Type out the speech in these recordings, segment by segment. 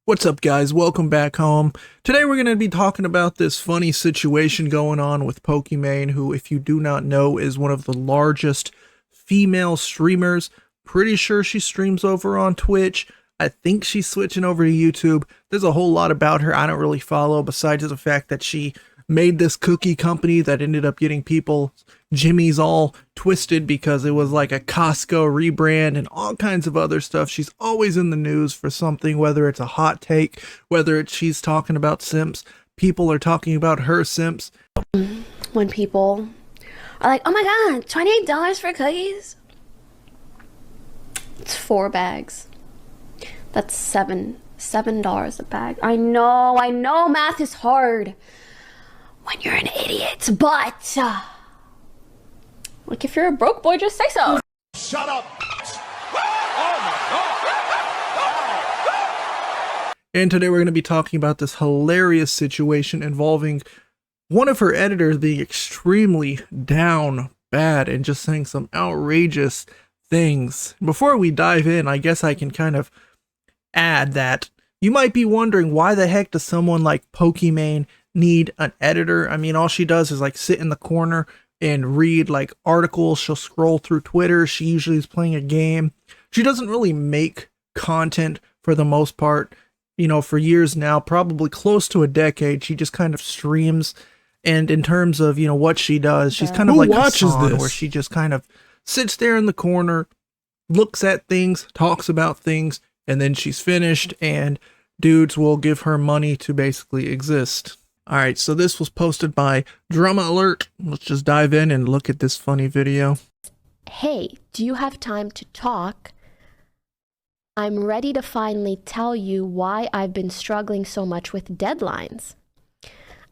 What's up, guys? Welcome back home. Today we're going to be talking about this funny situation going on with Pokimane, who, if you do not know, is one of the largest female streamers. Pretty sure she streams over on Twitch. I think she's switching over to YouTube. There's a whole lot about her I don't really follow, besides the fact that she made this cookie company that ended up getting people Jimmy's all twisted because it was like a Costco rebrand and all kinds of other stuff. She's always in the news for something, whether it's a hot take, whether it's she's talking about simps, people are talking about her simps. When people are like, oh my god, $28 for cookies? It's 4 bags. That's $7 a bag. I know math is hard when you're an idiot, but like, if you're a broke boy, just say so. Shut up. And today we're going to be talking about this hilarious situation involving one of her editors being extremely down bad and just saying some outrageous things. Before we dive in, I guess I can kind of add that you might be wondering, why the heck does someone like Pokimane need an editor? I mean, all she does is like sit in the corner and read like articles. She'll scroll through Twitter. She usually is playing a game. She doesn't really make content for the most part. You know, for years now, probably close to a decade, she just kind of streams. And in terms of, you know, what she does, she's kind of like Hassan, where she just kind of sits there in the corner, looks at things, talks about things, and then she's finished, and dudes will give her money to basically exist. All right, so this was posted by Drama Alert. Let's just dive in and look at this funny video. Hey, do you have time to talk? I'm ready to finally tell you why I've been struggling so much with deadlines.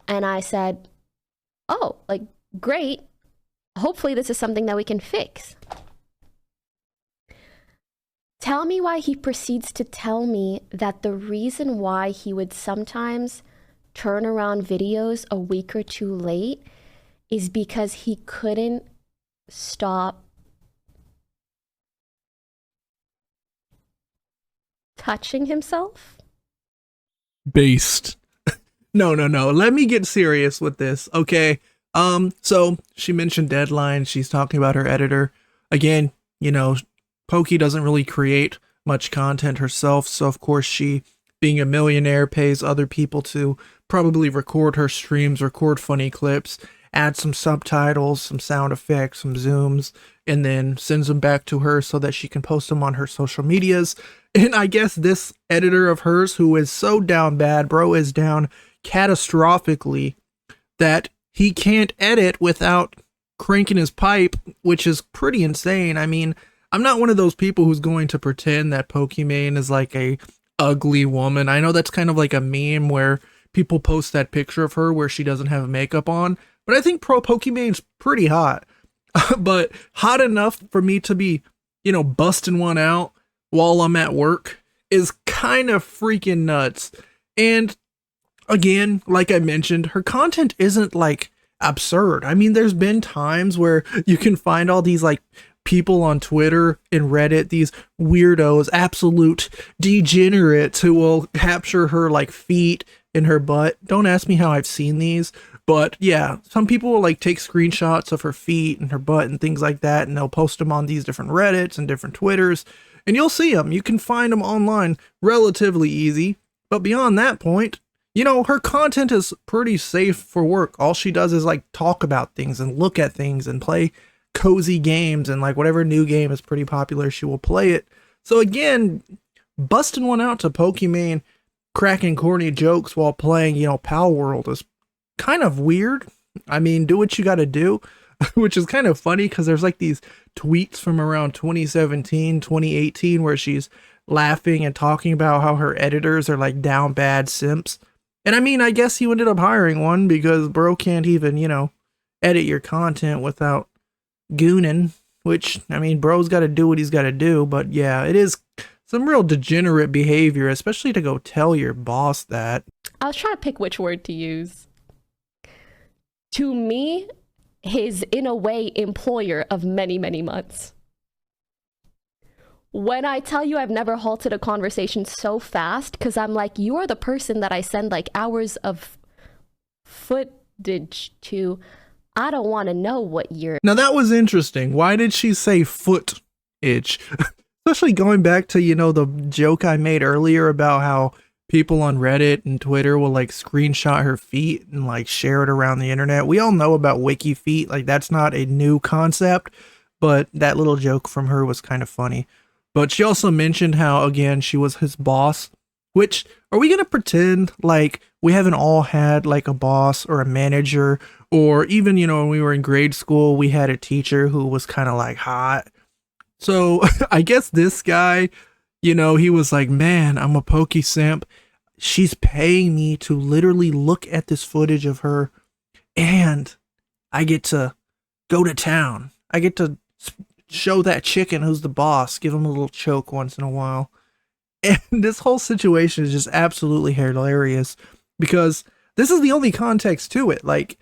And I said, oh, like, great. Hopefully this is something that we can fix. Tell me why he proceeds to tell me that the reason why he would sometimes turn around videos a week or two late is because he couldn't stop touching himself. Based. No. Let me get serious with this, okay? So she mentioned deadline. She's talking about her editor. Again, you know, Poki doesn't really create much content herself, so of course she, being a millionaire, pays other people to probably record her streams, record funny clips, add some subtitles, some sound effects, some zooms, and then sends them back to her so that she can post them on her social medias. And I guess this editor of hers, who is so down bad, bro is down catastrophically, that he can't edit without cranking his pipe, which is pretty insane. I mean, I'm not one of those people who's going to pretend that Pokimane is like a ugly woman. I know that's kind of like a meme where people post that picture of her where she doesn't have makeup on, but I think Pokimane's pretty hot. But hot enough for me to be, you know, busting one out while I'm at work is kind of freaking nuts. And again, like I mentioned, her content isn't like absurd. I mean, there's been times where you can find all these like people on Twitter and Reddit, these weirdos, absolute degenerates, who will capture her like feet and her butt. Don't ask me how I've seen these, but yeah, some people will like take screenshots of her feet and her butt and things like that, and they'll post them on these different Reddits and different Twitters, and you'll see them. You can find them online relatively easy. But beyond that point, you know, her content is pretty safe for work. All she does is like talk about things and look at things and play cozy games, and like whatever new game is pretty popular, she will play it. So again, busting one out to Pokimane cracking corny jokes while playing, you know, Pal World is kind of weird. I mean, do what you gotta do. Which is kind of funny because there's like these tweets from around 2017, 2018 where she's laughing and talking about how her editors are like down bad simps. And I mean, I guess you ended up hiring one because bro can't even, you know, edit your content without gooning, which, I mean, bro's got to do what he's got to do. But yeah, it is some real degenerate behavior, especially to go tell your boss that. I was trying to pick which word to use. To me, his, in a way, employer of many, many months. when I tell you I've never halted a conversation so fast, because I'm like, you are the person that I send like hours of footage to. I don't want to know what you're. Now that was interesting. Why did she say foot itch? Especially going back to, the joke I made earlier about how people on Reddit and Twitter will like screenshot her feet and like share it around the internet. We all know about wiki feet. Like that's not a new concept, but that little joke from her was kind of funny. But she also mentioned how, again, she was his boss, which, are we going to pretend like we haven't all had like a boss or a manager, or even, when we were in grade school, we had a teacher who was kind of like hot. So I guess this guy, he was like, man, I'm a Poki simp. She's paying me to literally look at this footage of her, and I get to go to town. I get to show that chicken who's the boss, give him a little choke once in a while. And this whole situation is just absolutely hilarious because this is the only context to it. Like,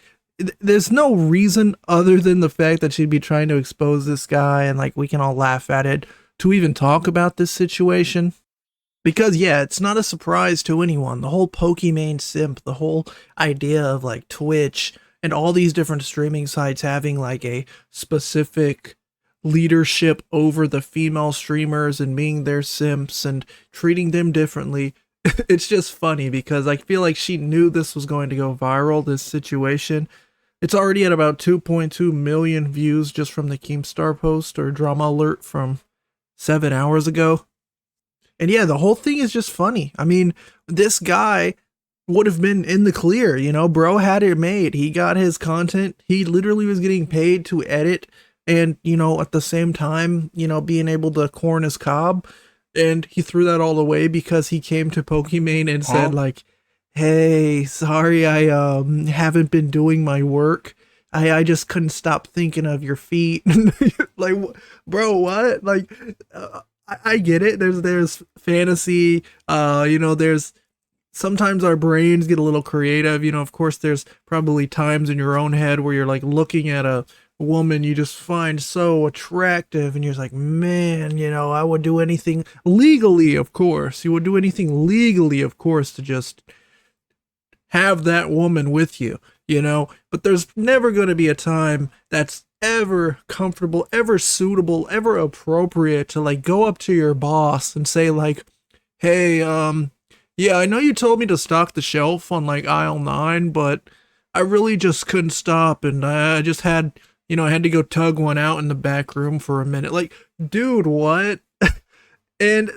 there's no reason other than the fact that she'd be trying to expose this guy and like we can all laugh at it to even talk about this situation. Because yeah, it's not a surprise to anyone. The whole Pokimane simp, the whole idea of like Twitch and all these different streaming sites having like a specific leadership over the female streamers and being their simps and treating them differently. It's just funny because I feel like she knew this was going to go viral, this situation. It's already at about 2.2 million views just from the Keemstar post or drama alert from 7 hours ago. And yeah, the whole thing is just funny. I mean, this guy would have been in the clear, bro had it made. He got his content. He literally was getting paid to edit and, at the same time, being able to corn his cob. And he threw that all away because he came to Pokimane and said like, hey, sorry, I haven't been doing my work. I just couldn't stop thinking of your feet. Like, bro, what? Like, I get it. There's fantasy. There's sometimes our brains get a little creative. Of course, there's probably times in your own head where you're like looking at a woman you just find so attractive and you're like, man, I would do anything legally, of course. You would do anything legally, of course, to just have that woman with you, but there's never going to be a time that's ever comfortable, ever suitable, ever appropriate to like go up to your boss and say like, hey, yeah, I know you told me to stock the shelf on like aisle 9, but I really just couldn't stop and I just had, I had to go tug one out in the back room for a minute. Like, dude, what? And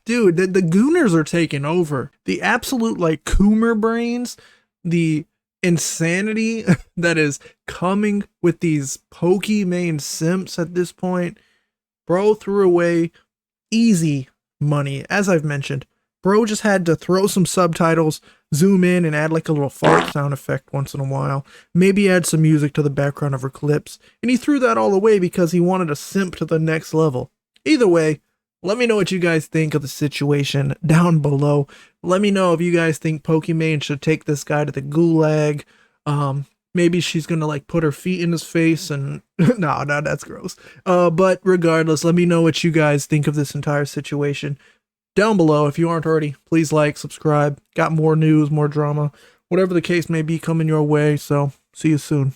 dude, the gooners are taking over. The absolute like Coomer brains, the insanity that is coming with these Pokimane simps at this point. Bro threw away easy money. As I've mentioned, bro just had to throw some subtitles, zoom in and add like a little fart sound effect once in a while, maybe add some music to the background of her clips, and he threw that all away because he wanted to simp to the next level. Either way, let me know what you guys think of the situation down below. Let me know if you guys think Pokimane should take this guy to the gulag. Maybe she's gonna like put her feet in his face and no, that's gross. But regardless, let me know what you guys think of this entire situation down below. If you aren't already, please like, subscribe. Got more news, more drama, whatever the case may be coming your way. So see you soon.